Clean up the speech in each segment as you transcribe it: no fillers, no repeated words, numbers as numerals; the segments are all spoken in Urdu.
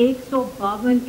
152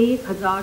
1000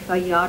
FIR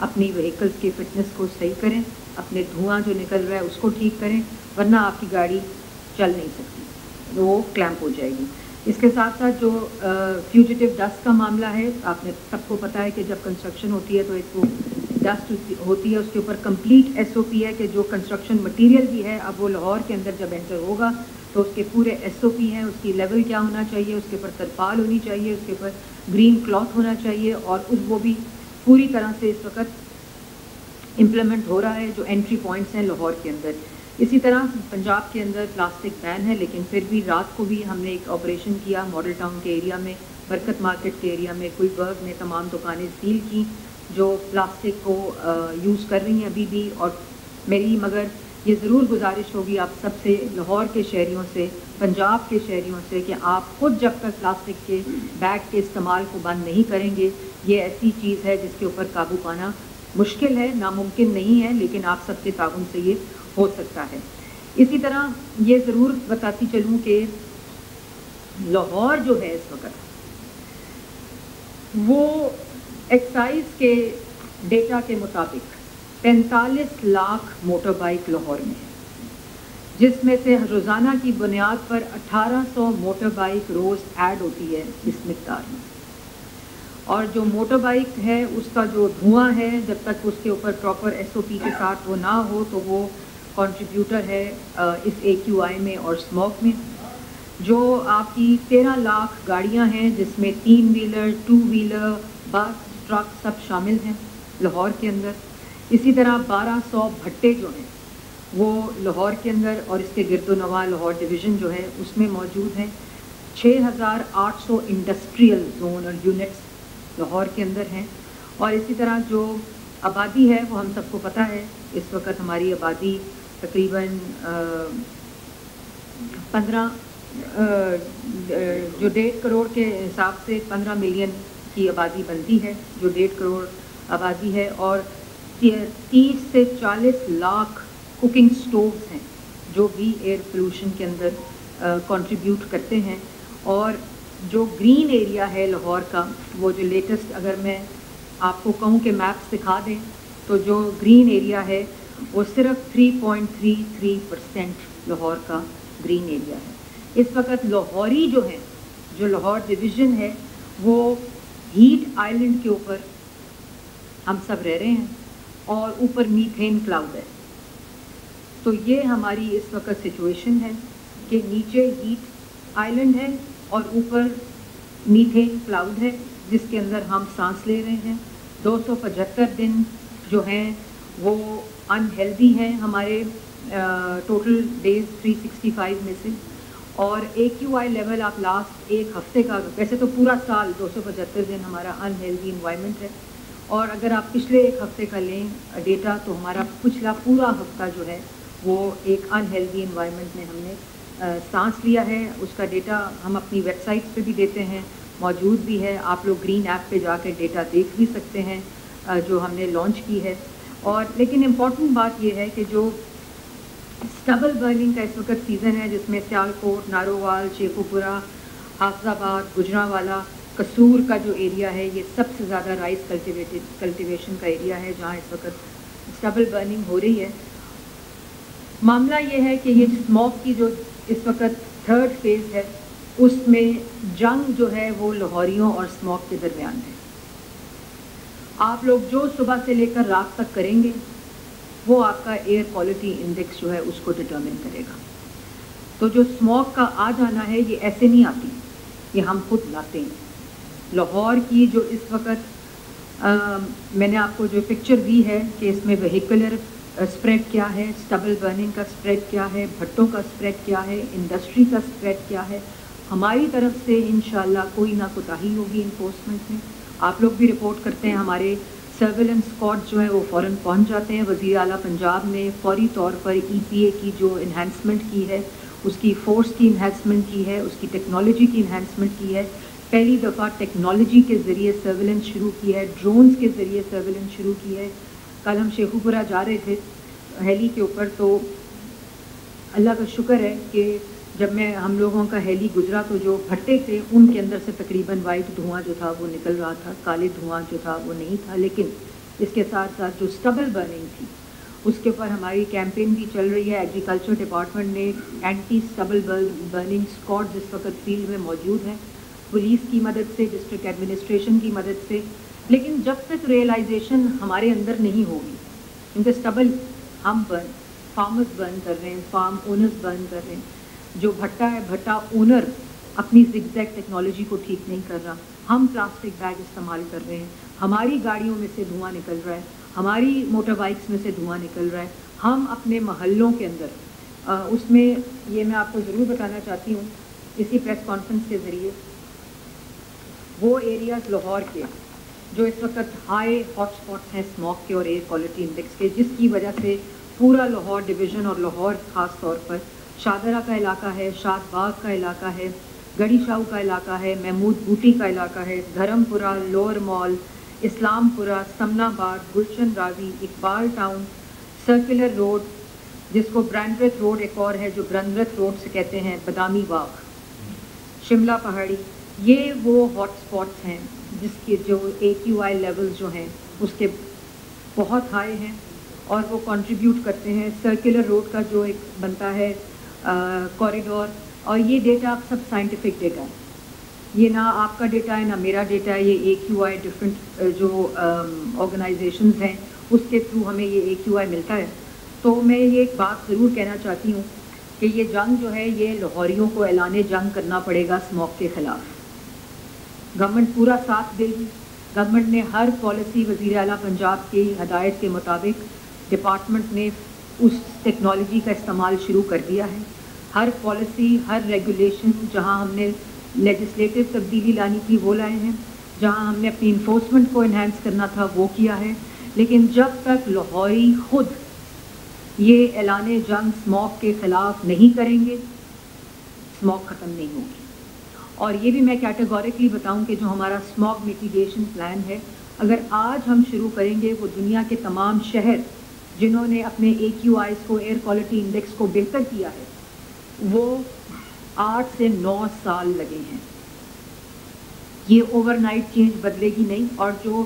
اپنی وہیکلس کی فٹنس کو صحیح کریں, اپنے دھواں جو نکل رہا ہے اس کو ٹھیک کریں, ورنہ آپ کی گاڑی چل نہیں سکتی, وہ کلیمپ ہو جائے گی. اس کے ساتھ ساتھ جو فیوجیٹیو ڈسٹ کا معاملہ ہے, آپ نے سب کو پتہ ہے کہ جب کنسٹرکشن ہوتی ہے تو ایک وہ ڈسٹ ہوتی ہے, اس کے اوپر کمپلیٹ ایس او پی ہے کہ جو کنسٹرکشن مٹیریل بھی ہے اب وہ لاہور کے اندر جب انٹر ہوگا تو اس کے پورے ایس او پی ہیں, اس کی لیول کیا ہونا چاہیے, اس کے اوپر ترپال ہونی چاہیے, اس کے اوپر گرین کلاتھ ہونا چاہیے, اور وہ بھی پوری طرح سے اس وقت امپلیمنٹ ہو رہا ہے جو انٹری پوائنٹس ہیں لاہور کے اندر. اسی طرح پنجاب کے اندر پلاسٹک بین ہے, لیکن پھر بھی رات کو بھی ہم نے ایک آپریشن کیا ماڈل ٹاؤن کے ایریا میں, برکت مارکیٹ کے ایریا میں, گلبرگ میں تمام دکانیں سیل کی جو پلاسٹک کو یوز کر رہی ہیں ابھی بھی. اور میری مگر یہ ضرور گزارش ہوگی آپ سب سے, لاہور کے شہریوں سے, پنجاب کے شہریوں سے, کہ آپ خود جب تک پلاسٹک کے بیگ کے استعمال کو بند نہیں کریں گے, یہ ایسی چیز ہے جس کے اوپر قابو پانا مشکل ہے, ناممکن نہیں ہے, لیکن آپ سب کے تعاون سے یہ ہو سکتا ہے. اسی طرح یہ ضرور بتاتی چلوں کہ لاہور جو ہے اس وقت وہ ایکسائز کے ڈیٹا کے مطابق 45 لاکھ موٹر بائک لاہور میں ہے, جس میں سے روزانہ کی بنیاد پر 1800 موٹر بائک روز ایڈ ہوتی ہے اس مقدار میں. اور جو موٹر بائک ہے اس کا جو دھواں ہے جب تک اس کے اوپر پراپر ایس او پی کے ساتھ وہ نہ ہو تو وہ کنٹریبیوٹر ہے اس اے کیو آئی میں اور اسموک میں. جو آپ کی 13 لاکھ گاڑیاں ہیں جس میں 3 ویلر 2 ویلر بس ٹرک سب شامل ہیں لاہور کے اندر. اسی طرح 1200 بھٹے جو ہیں وہ لاہور کے اندر اور اس کے گرد و نواح لاہور ڈویژن جو ہے اس میں موجود ہیں. 6800 انڈسٹریل زون اور یونٹس لاہور کے اندر ہیں. اور اسی طرح جو آبادی ہے وہ ہم سب کو پتہ ہے, اس وقت ہماری آبادی تقریباً 15 جو 1.5 کروڑ کے حساب سے 15 ملین کی آبادی بنتی ہے, جو 1.5 کروڑ آبادی ہے. اور 30 سے 40 لاکھ کوکنگ سٹووز ہیں جو بھی ایئر پولوشن کے اندر کنٹریبیوٹ کرتے ہیں. اور جو گرین ایریا ہے لاہور کا, وہ جو لیٹسٹ اگر میں آپ کو کہوں کہ میپس دکھا دیں تو جو گرین ایریا ہے وہ صرف 3.33% لاہور کا گرین ایریا ہے. اس وقت لاہوری جو ہیں, جو لاہور ڈویژن ہے, وہ ہیٹ آئلینڈ کے اوپر ہم سب رہ رہے ہیں اور اوپر میتھین کلاؤڈ ہے. تو یہ ہماری اس وقت سچویشن ہے کہ نیچے ہیٹ آئلینڈ ہے اور اوپر میتھین کلاؤڈ ہے جس کے اندر ہم سانس لے رہے ہیں. 275 دن جو ہیں وہ انہیلدی ہیں ہمارے ٹوٹل ڈیز 365 میں سے. اور اے کیو آئی لیول آپ لاسٹ ایک ہفتے کا, ویسے تو پورا سال 275 دن ہمارا انہیلدی انوائرمنٹ ہے, اور اگر آپ پچھلے ایک ہفتے کا لیں ڈیٹا تو ہمارا پچھلا پورا ہفتہ جو ہے وہ ایک انہیلدی انوائرمنٹ میں ہم نے سانس لیا ہے. اس کا ڈیٹا ہم اپنی ویب سائٹ پہ بھی دیتے ہیں, موجود بھی ہے, آپ لوگ گرین ایپ پہ جا کے ڈیٹا دیکھ بھی سکتے ہیں جو ہم نے لانچ کی ہے. اور لیکن امپورٹنٹ بات یہ ہے کہ جو اسٹبل برننگ کا اس وقت سیزن ہے جس میں سیالکوٹ, نارووال, شیخوپورہ, حافظ آباد, گجرانوالہ, قصور کا جو ایریا ہے یہ سب سے زیادہ رائس کلٹیویشن کا ایریا ہے جہاں اس وقت اسٹبل برننگ ہو رہی ہے. معاملہ یہ ہے کہ یہ اسموک کی جو اس وقت 3rd فیز ہے اس میں جنگ جو ہے وہ لاہوریوں اور اسموک کے درمیان ہے. آپ لوگ جو صبح سے لے کر رات تک کریں گے وہ آپ کا ایئر کوالٹی انڈیکس جو ہے اس کو ڈٹرمن کرے گا. تو جو اسموک کا آ جانا ہے یہ ایسے نہیں آتی, یہ ہم خود لاتے ہیں. لاہور کی جو اس وقت میں نے آپ کو جو پکچر دی ہے کہ اس میں وہیکولر اسپریڈ کیا ہے, اسٹبل برننگ کا اسپریڈ کیا ہے, بھٹوں کا اسپریڈ کیا ہے, انڈسٹری کا اسپریڈ کیا ہے, ہماری طرف سے انشاءاللہ کوئی نہ کوتاہی ہوگی انفورسمنٹ میں. آپ لوگ بھی رپورٹ کرتے ہیں, ہمارے سرویلنس اسکواڈ جو ہے وہ فوراً پہنچ جاتے ہیں. وزیر اعلیٰ پنجاب نے فوری طور پر ای پی اے کی جو انہینسمنٹ کی ہے, اس کی فورس کی انہینسمنٹ کی ہے, اس کی ٹیکنالوجی کی انہینسمنٹ کی ہے. پہلی دفعہ ٹیکنالوجی کے ذریعے سرویلنس شروع کی ہے, ڈرونز کے ذریعے سرویلنس شروع کی ہے. کل ہم شیخوپورہ جا رہے تھے ہیلی کے اوپر, تو اللہ کا شکر ہے کہ جب ہم لوگوں کا ہیلی گزرا تو جو بھٹے تھے ان کے اندر سے تقریباً وائٹ دھواں جو تھا وہ نکل رہا تھا, کالے دھواں جو تھا وہ نہیں تھا. لیکن اس کے ساتھ ساتھ جو اسٹبل برننگ تھی اس کے اوپر ہماری کیمپین بھی چل رہی ہے. ایگریکلچر ڈپارٹمنٹ نے اینٹی اسٹبل برننگ اسکواڈز اس وقت فیلڈ میں موجود ہیں, پولیس کی مدد سے, ڈسٹرکٹ ایڈمنسٹریشن کی مدد سے. لیکن جب تک ریئلائزیشن ہمارے اندر نہیں ہوگی, کیونکہ اسٹبل ہم فارمرز برن کر رہے ہیں, فارم اونرز برن کر رہے ہیں, جو بھٹا ہے بھٹا اونر اپنی زگ زیگ ٹیکنالوجی کو ٹھیک نہیں کر رہا, ہم پلاسٹک بیگ استعمال کر رہے ہیں, ہماری گاڑیوں میں سے دھواں نکل رہا ہے, ہماری موٹر بائکس میں سے دھواں نکل رہا ہے, ہم اپنے محلوں کے اندر اس میں یہ میں آپ کو ضرور بتانا چاہتی ہوں اسی پریس کانفرنس کے ذریعے, وہ ایریاز لاہور کے جو اس وقت ہائی ہاٹ اسپاٹس ہیں اسموک کے اور ایئر کوالٹی انڈیکس کے, جس کی وجہ سے پورا لاہور ڈویژن اور لاہور خاص طور پر شادرہ کا علاقہ ہے, شاد باغ کا علاقہ ہے, گڑی شاہو کا علاقہ ہے, محمود بوٹی کا علاقہ ہے, دھرم پورہ, لوور مال, اسلام پورہ, سمنا آباد, گلشن راوی, اقبال ٹاؤن, سرکولر روڈ جس کو برانڈرتھ روڈ ایک اور ہے جو برندرتھ روڈ سے کہتے ہیں, بادامی باغ, شملہ پہاڑی, یہ وہ ہاٹ اسپاٹس ہیں جس کے جو AQI لیولز جو ہیں اس کے بہت ہائی ہیں اور وہ کنٹریبیوٹ کرتے ہیں. سرکولر روڈ کا جو ایک بنتا ہے کوریڈور, اور یہ ڈیٹا سب سائنٹیفک ڈیٹا ہے, یہ نہ آپ کا ڈیٹا ہے نہ میرا ڈیٹا ہے, یہ AQI ڈفرینٹ جو آرگنائزیشنز ہیں اس کے تھرو ہمیں یہ AQI ملتا ہے. تو میں یہ ایک بات ضرور کہنا چاہتی ہوں کہ یہ جنگ جو ہے یہ لاہوریوں کو اعلان جنگ کرنا پڑے گا اسموک کے خلاف. گورنمنٹ پورا ساتھ دے گی. گورنمنٹ نے ہر پالیسی, وزیر اعلیٰ پنجاب کی ہدایت کے مطابق ڈپارٹمنٹ نے اس ٹیکنالوجی کا استعمال شروع کر دیا ہے. ہر پالیسی, ہر ریگولیشن جہاں ہم نے لیجسلیٹو تبدیلی لانی تھی وہ لائے ہیں, جہاں ہم نے اپنی انفورسمنٹ کو انہینس کرنا تھا وہ کیا ہے. لیکن جب تک لاہوری خود یہ اعلان جنگ اسموک کے خلاف نہیں کریں گے, اسموک ختم نہیں ہوگی. اور یہ بھی میں کیٹیگوریکلی بتاؤں کہ جو ہمارا اسموک میٹیگیشن پلان ہے, اگر آج ہم شروع کریں گے, وہ دنیا کے تمام شہر جنہوں نے اپنے AQIs کو, ایئر کوالٹی انڈیکس کو بہتر کیا ہے, وہ 8 سے 9 سال لگے ہیں. یہ اوور نائٹ چینج بدلے گی نہیں. اور جو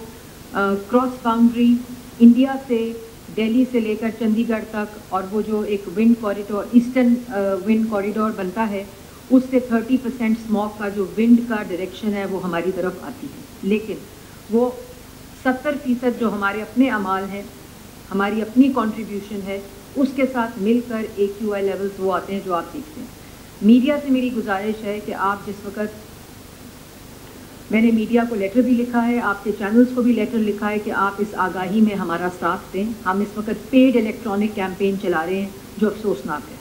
کراس باؤنڈری انڈیا سے, دہلی سے لے کر چندی گڑھ تک, اور وہ جو ایک ونڈ کوریڈور, ایسٹرن ونڈ کوریڈور بنتا ہے, اس سے 30% اسموک کا جو ونڈ کا ڈائریکشن ہے وہ ہماری طرف آتی ہے. لیکن وہ 70% جو ہمارے اپنے اعمال ہیں, ہماری اپنی کنٹریبیوشن ہے, اس کے ساتھ مل کر AQI لیولز وہ آتے ہیں جو آپ دیکھتے ہیں. میڈیا سے میری گزارش ہے کہ آپ جس وقت, میں نے میڈیا کو لیٹر بھی لکھا ہے, آپ کے چینلز کو بھی لیٹر لکھا ہے کہ آپ اس آگاہی میں ہمارا ساتھ دیں. ہم اس وقت پیڈ الیکٹرانک کیمپین چلا رہے ہیں جو افسوسناک ہے.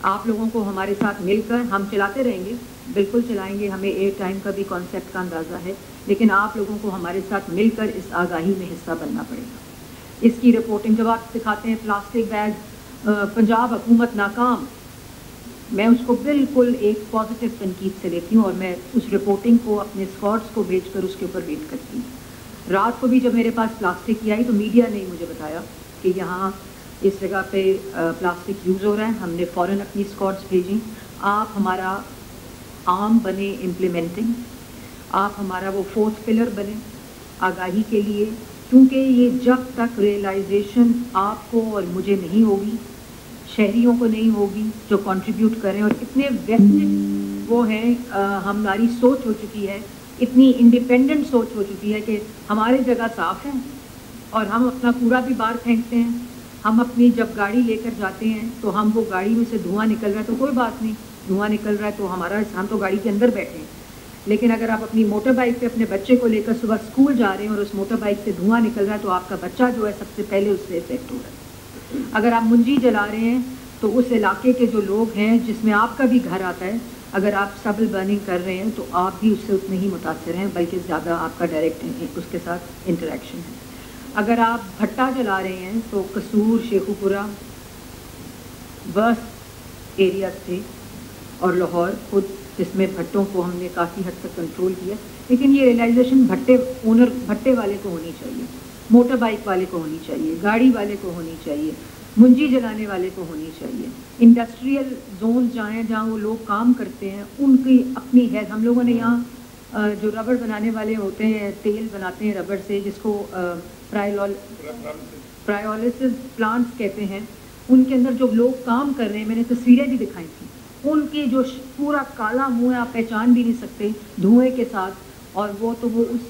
آپ لوگوں کو ہمارے ساتھ مل کر ہم چلاتے رہیں گے, بالکل چلائیں گے, ہمیں ایئر ٹائم کا بھی کانسیپٹ کا اندازہ ہے, لیکن آپ لوگوں کو ہمارے ساتھ مل کر اس آگاہی میں حصہ بننا پڑے گا. اس کی رپورٹنگ جب آپ دکھاتے ہیں پلاسٹک بیگ پنجاب حکومت ناکام, میں اس کو بالکل ایک پازیٹیو تنقید سے لیتی ہوں, اور میں اس رپورٹنگ کو اپنے اسکواڈس کو بھیج کر اس کے اوپر ویٹ کرتی ہوں. رات کو بھی جب میرے پاس پلاسٹک کی آئی تو میڈیا نے مجھے بتایا کہ یہاں اس جگہ پہ پلاسٹک یوز ہو رہا ہے, ہم نے فوراً اپنی اسکواڈس بھیجیں. آپ ہمارا عام بنے امپلیمنٹنگ, آپ ہمارا وہ 4th پلر بنے آگاہی کے لیے, کیونکہ یہ جب تک ریئلائزیشن آپ کو اور مجھے نہیں ہوگی, شہریوں کو نہیں ہوگی جو کنٹریبیوٹ کریں, اور اتنے ویسٹڈ وہ ہیں, ہماری سوچ ہو چکی ہے, اتنی انڈیپینڈنٹ سوچ ہو چکی ہے کہ ہماری جگہ صاف ہے اور ہم اپنا کوڑا بھی باہر پھینکتے ہیں. ہم اپنی جب گاڑی لے کر جاتے ہیں تو ہم وہ گاڑی میں سے دھواں نکل رہا ہے تو کوئی بات نہیں, دھواں نکل رہا ہے تو ہم تو گاڑی کے اندر بیٹھے ہیں. لیکن اگر آپ اپنی موٹر بائک پہ اپنے بچے کو لے کر صبح اسکول جا رہے ہیں اور اس موٹر بائک سے دھواں نکل رہا ہے تو آپ کا بچہ جو ہے سب سے پہلے اس سے افیکٹ ہو رہا ہے. اگر آپ منجی جلا رہے ہیں تو اس علاقے کے جو لوگ ہیں جس میں آپ کا بھی گھر آتا ہے, اگر آپ اسٹبل برننگ کر رہے ہیں تو آپ بھی اس سے اتنے ہی متاثر ہیں, بلکہ زیادہ آپ کا ڈائریکٹ اس کے ساتھ انٹریکشن ہے. اگر آپ بھٹا جلا رہے ہیں تو قصور, شیخو پورہ ورسٹ ایریاز تھے, اور لاہور خود جس میں بھٹوں کو ہم نے کافی حد تک کنٹرول کیا. لیکن یہ ریئلائزیشن بھٹے والے کو ہونی چاہیے, موٹر بائک والے کو ہونی چاہیے, گاڑی والے کو ہونی چاہیے, منجی جلانے والے کو ہونی چاہیے. انڈسٹریل زون جائیں جہاں وہ لوگ کام کرتے ہیں, ان کی اپنی ہے. ہم لوگوں نے یہاں جو ربڑ بنانے والے ہوتے ہیں، تیل بناتے ہیں ربڑ سے، جس کو پرائیولیسس پلانٹس کہتے ہیں، ان کے اندر جو لوگ کام کر رہے ہیں، میں نے تصویریں بھی دکھائی تھیں، ان کی جو پورا کالا منہ ہے، آپ پہچان بھی نہیں سکتے دھوئیں کے ساتھ، اور وہ تو وہ اس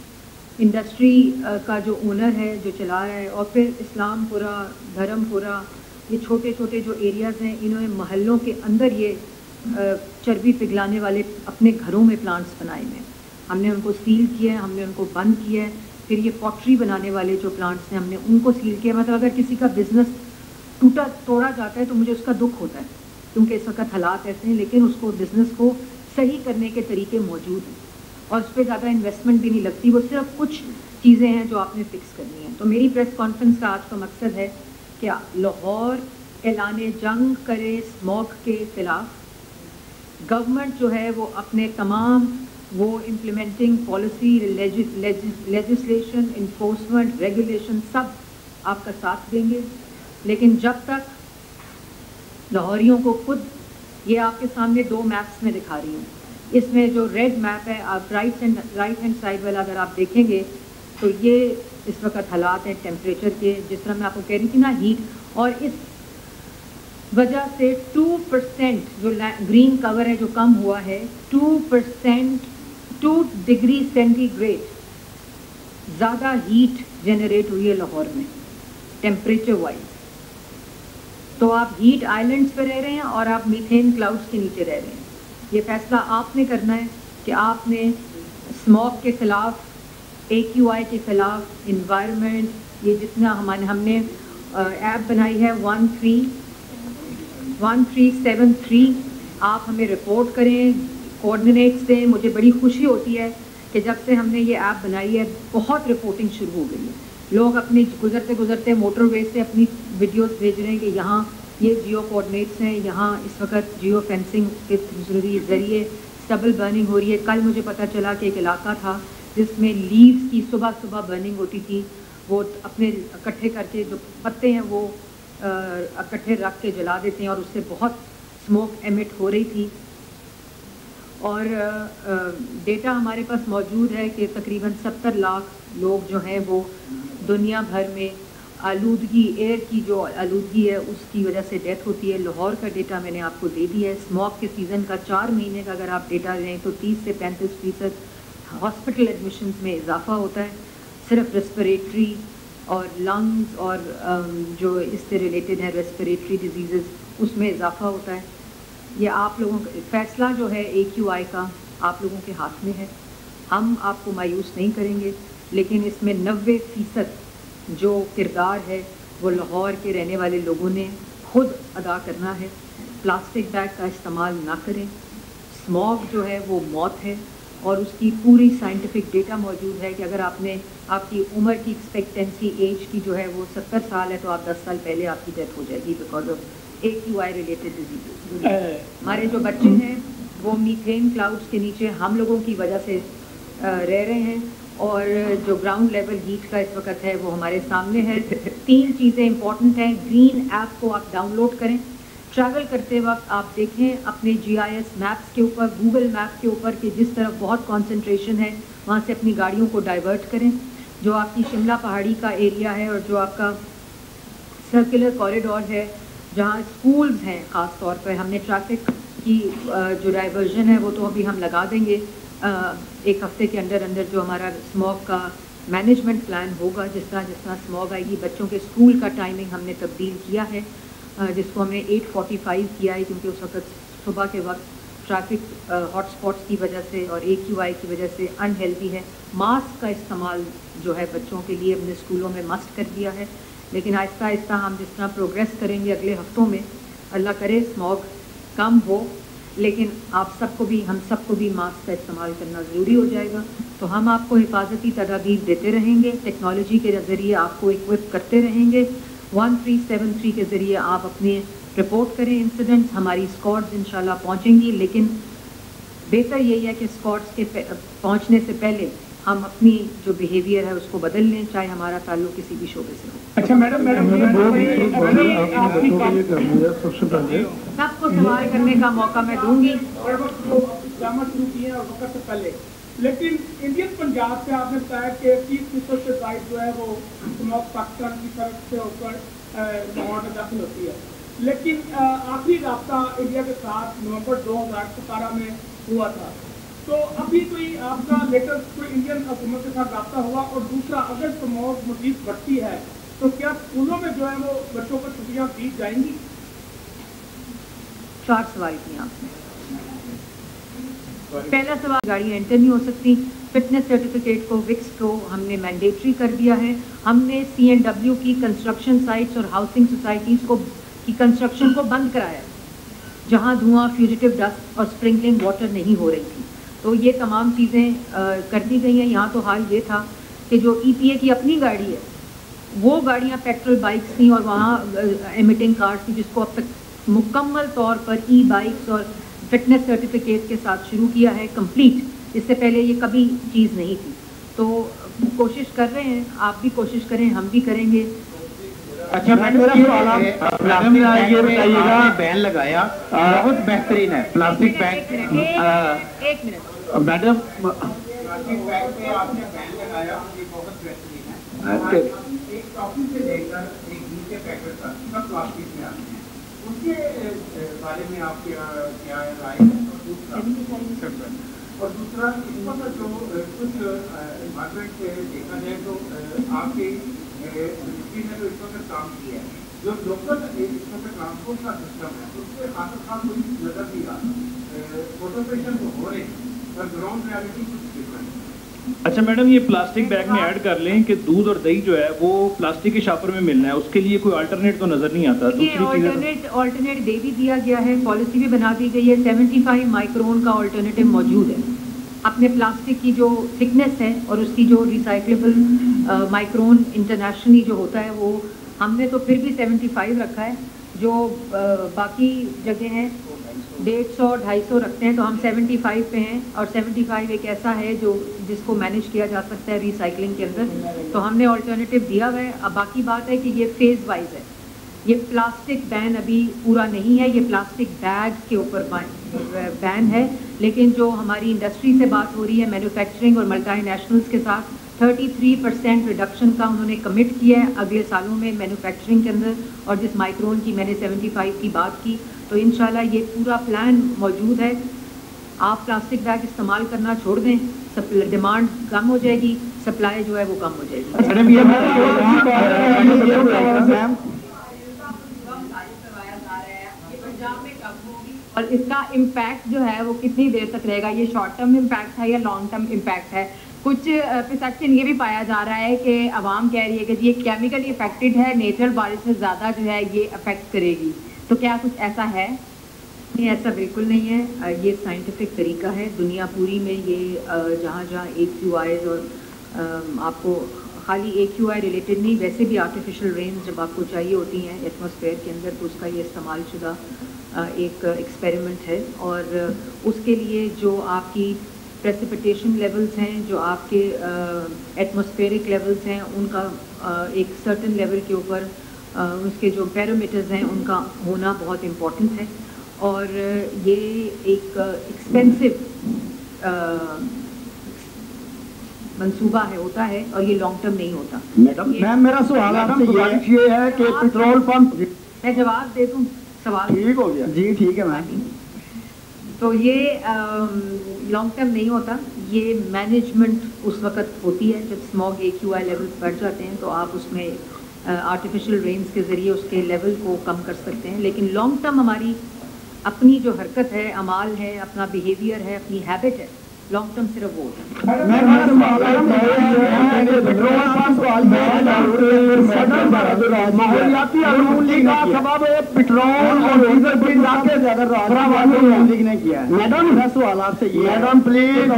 انڈسٹری کا جو اونر ہے، جو چلا رہا ہے. اور پھر اسلام پورہ، دھرم پورہ، یہ چھوٹے چھوٹے جو ایریاز ہیں، انہوں نے محلوں کے اندر یہ چربی پگھلانے والے اپنے گھروں میں پلانٹس بنائے ہوئے ہیں. ہم نے ان کو سیل کیا ہے، ہم نے ان کو بند کیا ہے. پھر یہ پوٹری بنانے والے جو پلانٹس ہیں، ہم نے ان کو سیل کیا. مطلب اگر کسی کا بزنس توڑا جاتا ہے تو مجھے اس کا دکھ ہوتا ہے، کیونکہ اس وقت حالات ایسے ہیں، لیکن اس کو بزنس کو صحیح کرنے کے طریقے موجود ہیں اور اس پہ زیادہ انویسٹمنٹ بھی نہیں لگتی. وہ صرف کچھ چیزیں ہیں جو آپ نے فکس کرنی ہیں. تو میری پریس کانفرنس کا آج کا مقصد ہے کہ لاہور اعلان جنگ کرے اسموگ کے خلاف. گورنمنٹ جو ہے وہ اپنے تمام وہ implementing policy, legislation, enforcement, regulation سب آپ کا ساتھ دیں گے. لیکن جب تک لاہوریوں کو خود، یہ آپ کے سامنے 2 میپس میں دکھا رہی ہوں. اس میں جو ریڈ میپ ہے، آپ رائٹ ہینڈ سائڈ والا اگر آپ دیکھیں گے تو یہ اس وقت حالات ہیں ٹیمپریچر کے، جس طرح میں آپ کو کہہ رہی تھی نا ہیٹ. اور اس وجہ سے 2% جو گرین کور ہے جو کم ہوا ہے، 2% 2 ڈگری سینٹی گریڈ زیادہ ہیٹ جنریٹ ہوئی ہے لاہور میں ٹیمپریچر وائز. تو آپ ہیٹ آئلینڈس پہ رہ رہے ہیں اور آپ میتھین کلاؤڈس کے نیچے رہ رہے ہیں. یہ فیصلہ آپ نے کرنا ہے کہ آپ نے اسموگ کے خلاف، AQI کے خلاف، انوائرمنٹ، یہ جتنا ہم نے ایپ بنائی ہے 1373، آپ ہمیں رپورٹ کریں، کوآرڈینیٹس دیں. مجھے بڑی خوشی ہوتی ہے کہ جب سے ہم نے یہ ایپ بنائی ہے بہت رپورٹنگ شروع ہو گئی ہے. لوگ اپنے گزرتے موٹر وے سے اپنی ویڈیوز بھیج رہے ہیں کہ یہاں یہ جیو کوآرڈینیٹس ہیں، یہاں اس وقت جیو فینسنگ کے ذریعے سٹبل برننگ ہو رہی ہے. کل مجھے پتہ چلا کہ ایک علاقہ تھا جس میں لیوز کی صبح برننگ ہوتی تھی. وہ اپنے اکٹھے کر کے جو پتے ہیں وہ اکٹھے رکھ کے جلا دیتے ہیں اور اس سے بہت اسموک ایمٹ ہو رہی تھی. اور ڈیٹا ہمارے پاس موجود ہے کہ تقریباً 70 لاکھ لوگ جو ہیں وہ دنیا بھر میں آلودگی، ایئر کی جو آلودگی ہے اس کی وجہ سے ڈیتھ ہوتی ہے. لاہور کا ڈیٹا میں نے آپ کو دے دیا ہے. اسموگ کے سیزن کا 4 مہینے کا اگر آپ ڈیٹا لیں تو 30 سے 35% ہاسپٹل ایڈمیشنز میں اضافہ ہوتا ہے. صرف ریسپریٹری اور لنگز اور جو اس سے ریلیٹڈ ہے ریسپریٹری ڈیزیزز، اس میں اضافہ ہوتا ہے. یہ آپ لوگوں کا فیصلہ جو ہے AQI کا آپ لوگوں کے ہاتھ میں ہے. ہم آپ کو مایوس نہیں کریں گے، لیکن اس میں 90% جو کردار ہے وہ لاہور کے رہنے والے لوگوں نے خود ادا کرنا ہے. پلاسٹک بیگ کا استعمال نہ کریں. اسموگ جو ہے وہ موت ہے اور اس کی پوری سائنٹیفک ڈیٹا موجود ہے کہ اگر آپ کی عمر کی ایکسپیکٹنسی ایج کی جو ہے وہ 70 سال ہے تو آپ 10 سال پہلے آپ کی ڈیتھ ہو جائے گی because of AQI related disease. ہمارے جو بچے ہیں وہ میتھین کلاؤڈس کے نیچے ہم لوگوں کی وجہ سے رہ رہے ہیں اور جو گراؤنڈ لیول ہیٹ کا اس وقت ہے وہ ہمارے سامنے ہے. 3 چیزیں امپورٹنٹ ہیں. گرین ایپ کو آپ ڈاؤن لوڈ کریں. ٹریول کرتے وقت آپ دیکھیں اپنے GIS میپس کے اوپر، گوگل میپ کے اوپر کہ جس طرف بہت کانسنٹریشن ہے وہاں سے اپنی گاڑیوں کو ڈائیورٹ کریں. جو آپ کی شملہ پہاڑی کا ایریا ہے اور جو آپ کا سرکولر کوریڈور ہے جہاں اسکولز ہیں، خاص طور پر ہم نے ٹریفک کی جو ڈائیورژن ہے وہ تو ابھی ہم لگا دیں گے 1 ہفتے کے اندر جو ہمارا اسموگ کا مینجمنٹ پلان ہوگا. جس طرح اسموگ آئے گی، بچوں کے اسکول کا ٹائمنگ ہم نے تبدیل کیا ہے جس کو ہم نے 8:45 کیا ہے کیونکہ اس وقت صبح کے وقت ٹریفک ہاٹ اسپاٹس کی وجہ سے اور AQI کی وجہ سے انہیلدی ہے. ماسک کا استعمال جو ہے بچوں کے لیے اپنے اسکولوں میں مسٹ کر دیا ہے. لیکن آہستہ آہستہ ہم جس طرح پروگریس کریں گے اگلے ہفتوں میں، اللہ کرے اسموگ کم ہو، لیکن ہم سب کو بھی ماسک کا استعمال کرنا ضروری ہو جائے گا. تو ہم آپ کو حفاظتی تدابیر دیتے رہیں گے، ٹیکنالوجی کے ذریعے آپ کو اکوپ کرتے رہیں گے. 1373 کے ذریعے آپ اپنے رپورٹ کریں انسیڈنٹس، ہماری اسکواڈز انشاءاللہ پہنچیں گی. لیکن بہتر یہی ہے کہ اسکواڈز کے پہنچنے سے پہلے ہم اپنی جو بیہیویئر ہے اس کو بدل لیں، چاہے ہمارا تعلق کسی بھی شعبے سے ہو. اچھا میڈم سب کو سوال کرنے کا موقع میں دوں گی. شروع کیے اور وقت سے پہلے لیکن انڈین پنجاب سے آپ نے بتایا کہ 30% سے زائد جو ہے وہ اسموک پاکستان کی طرف سے ہو کر لاہور میں داخل ہوتی ہے. لیکن آخری رابطہ انڈیا کے ساتھ نومبر 2017 میں ہوا تھا. تو ابھی کوئی آپ کا لیٹسٹ کوئی انڈین حکومت کے ساتھ رابطہ ہوا؟ اور دوسرا، اگر اسموک مزید بڑھتی ہے تو کیا اسکولوں میں جو ہے وہ بچوں کو چھٹیاں دی جائیں گی؟ 4 سوال کیے آپ نے. پہلا سوال، گاڑیاں انٹر نہیں ہو سکتی. فٹنس سرٹیفکیٹ کو وکس کو ہم نے مینڈیٹری کر دیا ہے. ہم نے CNW کی کنسٹرکشن سائٹس اور ہاؤسنگ سوسائٹیز کی کنسٹرکشن کو بند کرایا جہاں دھواں، فیوجیٹو ڈسٹ اور اسپرنکلنگ واٹر نہیں ہو رہی تھی. تو یہ تمام چیزیں کر دی گئی ہیں. یہاں تو حال یہ تھا کہ جو EPA کی اپنی گاڑی ہے وہ گاڑیاں پیٹرول بائکس تھیں اور وہاں ایمیٹنگ کارز تھی، جس کو اب تک مکمل طور پر بائکس اور فٹنس سرٹیفکیٹ کے ساتھ شروع کیا ہے کمپلیٹ. اس سے پہلے یہ کبھی چیز نہیں تھی. تو کوشش کر رہے ہیں، آپ بھی کوشش کریں، ہم بھی کریں گے. اچھا میڈم یہ بتائیے گا، بین لگایا بہت بہترین ہے پلاسٹک بیگ. ایک منٹ میڈم، پلاسٹک بیگ پہ آپ نے بین لگایا، یہ بہت بہترین ہے. ایک ٹافی سے لے کر ایک گھی کے پیکٹ تک سب پلاسٹک میں آتے ہیں. اس کے بارے میں آپ کیا رائے ہے؟ اور دوسرا اس وقت جو کچھ انوائرمنٹ سے دیکھا جائے تو آپ کی منسٹری نے جو اس وقت کام کیا ہے، جو لوکل اس وقت ٹرانسپورٹ کا سسٹم ہے، اس کے خاطر خاص کوئی نظر نہیں رہا. فوٹوپریشن تو ہو رہے ہیں پر گراؤنڈ ریالٹی کچھ ڈفرنٹ ہے. اچھا میڈم، یہ پلاسٹک بیگ میں ایڈ کر لیں کہ دودھ اور دہی جو ہے وہ پلاسٹک کے شاپر میں ملنا ہے، اس کے لیے کوئی آلٹرنیٹ تو نظر نہیں آتا. یہ آلٹرنیٹ دے بھی دیا گیا ہے، پالیسی بھی بنا دی گئی ہے. 75 مائکرون کا آلٹرنیٹیو موجود ہے. اپنے پلاسٹک کی جو تھکنیس ہے اور اس کی جو ریسائکلیبل مائکرون انٹرنیشنلی جو ہوتا ہے وہ ہم نے تو پھر بھی 75 رکھا ہے. جو باقی جگہ ہیں 150-250 رکھتے ہیں، تو ہم 75 پہ ہیں. اور 75 ایک ایسا ہے جس کو مینیج کیا جا سکتا ہے ریسائکلنگ کے اندر. تو ہم نے آلٹرنیٹیو دیا ہوا ہے. اب باقی بات ہے کہ یہ فیز وائز ہے. یہ پلاسٹک بین ابھی پورا نہیں ہے، یہ پلاسٹک بیگ کے اوپر بین ہے. لیکن جو ہماری انڈسٹری سے بات ہو رہی ہے، مینوفیکچرنگ اور ملٹی نیشنلز کے ساتھ 33% ریڈکشن کا انہوں نے کمٹ کیا ہے اگلے سالوں میں مینوفیکچرنگ کے اندر. اور جس مائکرون کی میں نے 75 کی بات کی، تو انشاءاللہ یہ پورا پلان موجود ہے. آپ پلاسٹک بیگ استعمال کرنا چھوڑ دیں، ڈیمانڈ کم ہو جائے گی، سپلائی جو ہے وہ کم ہو جائے گی. اور اس کا امپیکٹ جو ہے وہ کتنی دیر تک رہے گا؟ یہ شارٹ ٹرم امپیکٹ ہے یا لانگ ٹرم امپیکٹ ہے؟ کچھ پرسیپشن یہ بھی پایا جا رہا ہے کہ عوام کہہ رہی ہے کہ یہ کیمیکلی افیکٹڈ ہے، نیچرل بارش سے زیادہ جو ہے یہ افیکٹ کرے گی. تو کیا کچھ ایسا ہے؟ نہیں، ایسا بالکل نہیں ہے. یہ سائنٹیفک طریقہ ہے. دنیا پوری میں یہ جہاں جہاں AQIs اور آپ کو خالی AQI ریلیٹڈ نہیں، ویسے بھی آرٹیفیشل رینز جب آپ کو چاہیے ہوتی ہیں ایٹماسفیئر کے اندر، تو اس کا یہ استعمال شدہ ایک ایکسپیریمنٹ ہے. اور اس کے لیے جو آپ کی پریسیپیٹیشن لیولز ہیں، جو آپ کے ایٹماسفیئرک لیولز ہیں، ان کا ایک سرٹن لیول کے اوپر اس کے جو پیرامیٹرز ہیں ان کا ہونا بہت امپورٹنٹ ہے. اور یہ ایک ایکسپینسو منصوبہ ہے، ہوتا ہے، اور یہ لانگ ٹرم نہیں ہوتا. میم میرا سوال آپ سے یہ ہے کہ پیٹرول پمپ، میں جواب دے دوں سوال؟ ٹھیک ہو گیا جی، ٹھیک ہے میم. تو یہ لانگ ٹرم نہیں ہوتا. یہ مینجمنٹ اس وقت ہوتی ہے جب اسموگ AQI لیولز بڑھ جاتے ہیں، تو آپ اس میں آرٹیفیشل رینز کے ذریعے اس کے لیول کو کم کر سکتے ہیں. لیکن لانگ ٹرم ہماری اپنی جو حرکت ہے، عمال ہے، اپنا بیہیویئر ہے، اپنی ہیبٹ ہے، لانگ ٹرم صرف وہ ہوتا ہے. ماحولیاتی آلودگی کا سبب پیٹرول اور ڈیزل کی لاگت نے کیا ہے. میڈم میرا سوال آپ سے یہ، میڈم پلیز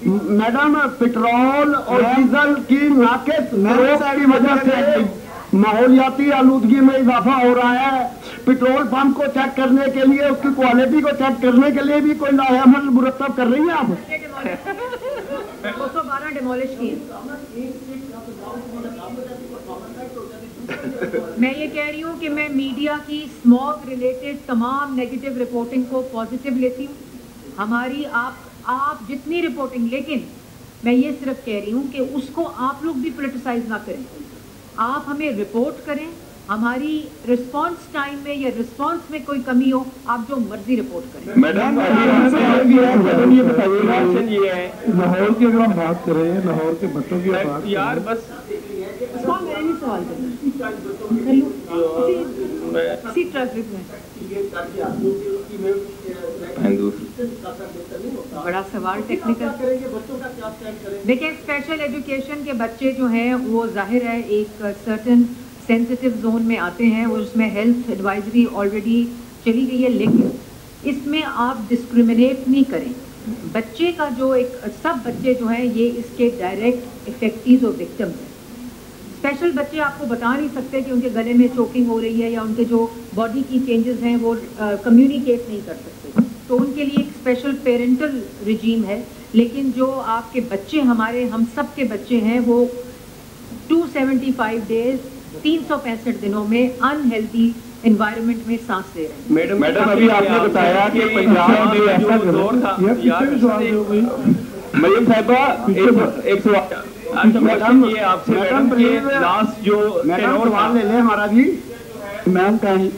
میڈم پیٹرول اور ڈیزل کی ناقص کی وجہ سے ماحولیاتی آلودگی میں اضافہ ہو رہا ہے. پیٹرول پمپ کو چیک کرنے کے لیے، اس کی کوالٹی کو چیک کرنے کے لیے بھی کوئی نیا عمل مرتب کر رہی ہیں آپ؟ 212 ڈیمولش کی. میں یہ کہہ رہی ہوں کہ میں میڈیا کی اسموگ ریلیٹڈ تمام نیگیٹو رپورٹنگ کو پازیٹیو لیتی ہوں. ہماری آپ آپ جتنی رپورٹنگ، لیکن میں یہ صرف کہہ رہی ہوں کہ اس کو آپ لوگ بھی پولیٹیسائز نہ کریں. آپ ہمیں رپورٹ کریں، ہماری رسپانس ٹائم میں یا رسپانس میں کوئی کمی ہو آپ جو مرضی رپورٹ کریں. میڈم یہ بتائیے یہ ہے لاہور کی اگر ہم بات کریں، لاہور کے بچوں کی بات یار بس میں نہیں سوال کرنا اسی ٹریفک میں بڑا سوال ٹیکنیکل. دیکھیں اسپیشل ایجوکیشن کے بچے جو ہیں وہ ظاہر ہے ایک سرٹن سینسٹیو زون میں آتے ہیں اور اس میں ہیلتھ ایڈوائزری آلریڈی چلی گئی ہے، لیکن اس میں آپ ڈسکریمنیٹ نہیں کریں. بچے کا جو ایک سب بچے جو ہیں یہ اس کے ڈائریکٹ افیکٹیز اور وکٹمز ہیں. اسپیشل بچے آپ کو بتا نہیں سکتے کہ ان کے گلے میں چوکنگ ہو رہی ہے یا ان کے جو باڈی کی چینجز ہیں وہ کمیونیکیٹ نہیں کر سکتے، تو ان کے لیے ایک اسپیشل پیرنٹل رجیم ہے. لیکن جو آپ کے بچے ہم سب کے بچے ہیں وہ 275 ڈیز 365 دنوں میں انہیلدی انوائرمنٹ میں سانس لے رہے ہیں. میڈم ابھی آپ نے بتایا کہ پنجاب میں ایسا دور تھا. مریم صاحبہ ایک سوال یہ آپ سے میڈم کے لاسٹ جو سوال لے لیں ہمارا بھی میم کا ہی.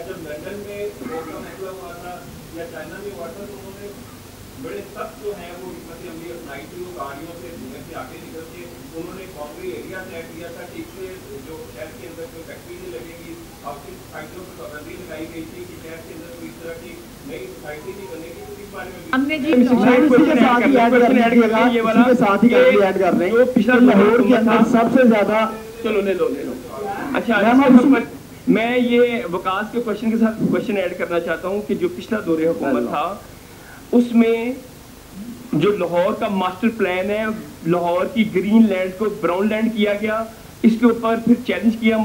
جب لندن میں ہوا تھا یا چائنا میں ہوا تھا تو انہوں نے بڑے سخت جو ہیں وہ حکمت عملی اپنائی تھی. وہ گاڑیوں سے دھوئیں سے آگے نکل کے انہوں نے باؤنڈری ایریا طے کیا تھا ٹھیک سے جو شہر کے اندر کوئی فیکٹری نہیں لگے گی. ہاؤسنگ سوسائٹیوں پر پابندی لگائی گئی تھی کہ شہر کے اندر کوئی اس طرح کی نئی سوسائٹی نہیں بنے گی. تو اس بارے میں ہم نے پچھلا لاہور کے اندر سب سے زیادہ چلو لے لو. اچھا میں یہ وکاس کے کوشچن کے ساتھ کوشچن ایڈ کرنا چاہتا ہوں کہ جو پچھلا دور حکومت تھا اس میں جو لاہور کا ماسٹر پلان ہے، لاہور کی گرین لینڈ کو براؤن لینڈ کیا گیا. اس کے اوپر پھر چیلنج کیا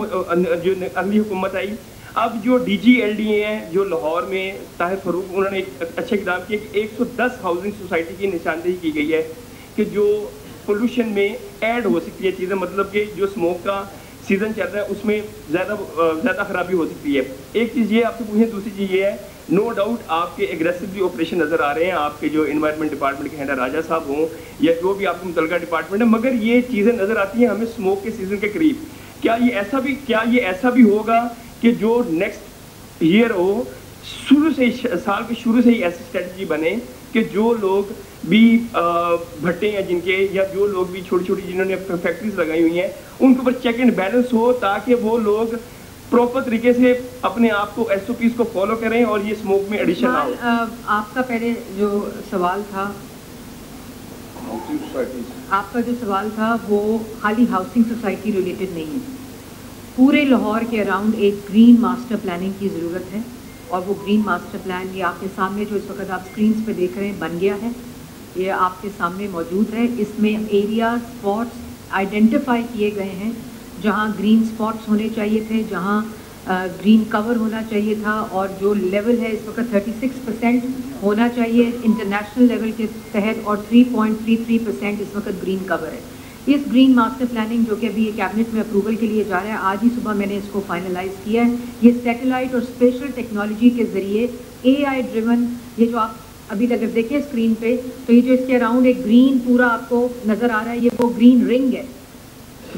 جو اگلی حکومت آئی. اب جو D G L D A ہیں جو لاہور میں طاہر فاروق انہوں نے ایک اچھا اقدام کیا کہ 110 ہاؤسنگ سوسائٹی کی نشاندہی کی گئی ہے کہ جو پولوشن میں ایڈ ہو سکتی ہے چیزیں، مطلب کہ جو اسموک کا سیزن چل رہا ہے اس میں زیادہ خرابی ہو سکتی ہے. ایک چیز یہ آپ سے پوچھیں، دوسری چیز یہ ہے نو ڈاؤٹ آپ کے ایگریسولی آپریشن نظر آ رہے ہیں، آپ کے جو انوائرمنٹ ڈپارٹمنٹ کے ہینڈ راجہ صاحب ہوں یا جو بھی آپ کے متعلقہ ڈپارٹمنٹ ہے، مگر یہ چیزیں نظر آتی ہیں ہمیں اسموک کے سیزن کے قریب. کیا یہ ایسا بھی ہوگا کہ جو نیکسٹ ایئر ہو سال کے شروع سے ہی ایسی اسٹریٹجی بنے کہ جو لوگ بھی بھٹے ہیں جن کے یا جو لوگ بھی چھوٹی چھوٹی جنہوں نے فیکٹریز لگائی ہوئی ہیں ان کے اوپر چیک اینڈ بیلنس ہو تاکہ وہ لوگ پراپر طریقے سے اپنے آپ کو ایس او پیز کو فالو کریں اور یہ اسموک میں ایڈیشن نہ ہو. آپ کا پہلے جو سوال تھا وہ خالی ہاؤسنگ سوسائٹی ریلیٹڈ نہیں ہے. پورے لاہور کے اراؤنڈ ایک گرین ماسٹر پلاننگ کی ضرورت ہے اور وہ گرین ماسٹر پلان یہ آپ کے سامنے جو اس وقت آپ اسکرینس پہ دیکھ رہے ہیں بن گیا ہے. یہ آپ کے سامنے موجود ہے. اس میں ایریا اسپاٹس آئیڈینٹیفائی کیے گئے ہیں جہاں گرین اسپاٹس ہونے چاہیے تھے، جہاں گرین کور ہونا چاہیے تھا، اور جو لیول ہے اس وقت 36% ہونا چاہیے انٹرنیشنل لیول کے تحت اور 3.33% اس وقت گرین کور ہے. اس گرین ماسٹر پلاننگ جو کہ ابھی یہ کیبنٹ میں اپروول کے لیے جا رہا ہے، آج ہی صبح میں نے اس کو فائنلائز کیا ہے. یہ سیٹلائٹ اور اسپیشل ٹیکنالوجی کے ذریعے AI ڈریون، یہ جو آپ ابھی اگر دیکھیں اسکرین پہ تو یہ جو اس کے اراؤنڈ ایک گرین پورا آپ کو نظر آ رہا ہے، یہ وہ گرین رنگ ہے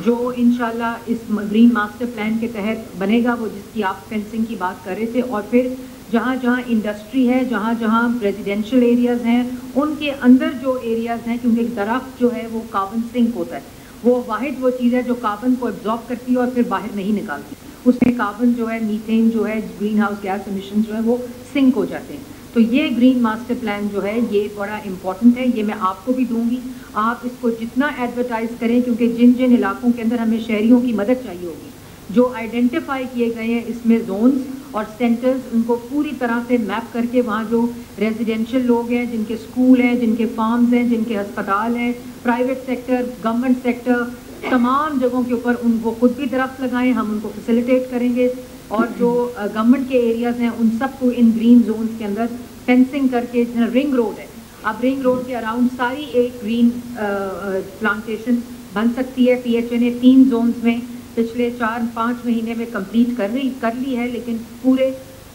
جو انشاءاللہ اس گرین ماسٹر پلان کے تحت بنے گا، وہ جس کی آپ فینسنگ کی بات کر رہے تھے. اور پھر جہاں جہاں انڈسٹری ہے، جہاں جہاں ریزیڈینشیل ایریاز ہیں، ان کے اندر جو ایریاز ہیں، کیونکہ درخت جو ہے وہ کاربن سنک ہوتا ہے، وہ واحد وہ چیز ہے جو کاربن کو ایبزارب کرتی ہے اور پھر باہر نہیں نکالتی. اس میں کاربن جو ہے، میتھین جو ہے، گرین ہاؤس گیس ایمیشن جو ہے وہ سنک ہو جاتے ہیں. تو یہ گرین ماسٹر پلان جو ہے یہ بڑا امپورٹنٹ ہے. یہ میں آپ کو بھی دوں گی، آپ اس کو جتنا ایڈورٹائز کریں، کیونکہ جن جن علاقوں کے اندر ہمیں شہریوں کی مدد چاہیے ہوگی جو آئیڈینٹیفائی کیے گئے ہیں اس میں زونز اور سینٹرز، ان کو پوری طرح سے میپ کر کے وہاں جو ریزیڈینشیل لوگ ہیں، جن کے اسکول ہیں، جن کے فارمز ہیں، جن کے ہسپتال ہیں، پرائیویٹ سیکٹر، گورنمنٹ سیکٹر، تمام جگہوں کے اوپر ان کو خود بھی درخت لگائیں، ہم ان کو فیسیلیٹیٹ کریں گے. اور جو گورنمنٹ کے ایریاز ہیں ان سب کو ان گرین زونز کے اندر فینسنگ کر کے، رنگ روڈ ہے، اب رنگ روڈ کے اراؤنڈ ساری ایک گرین پلانٹیشن بن سکتی ہے. PHA نے 3 زونز میں پچھلے 4-5 مہینے میں کمپلیٹ کر لی ہے، لیکن پورے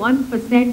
1%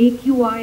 AQI,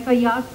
FIR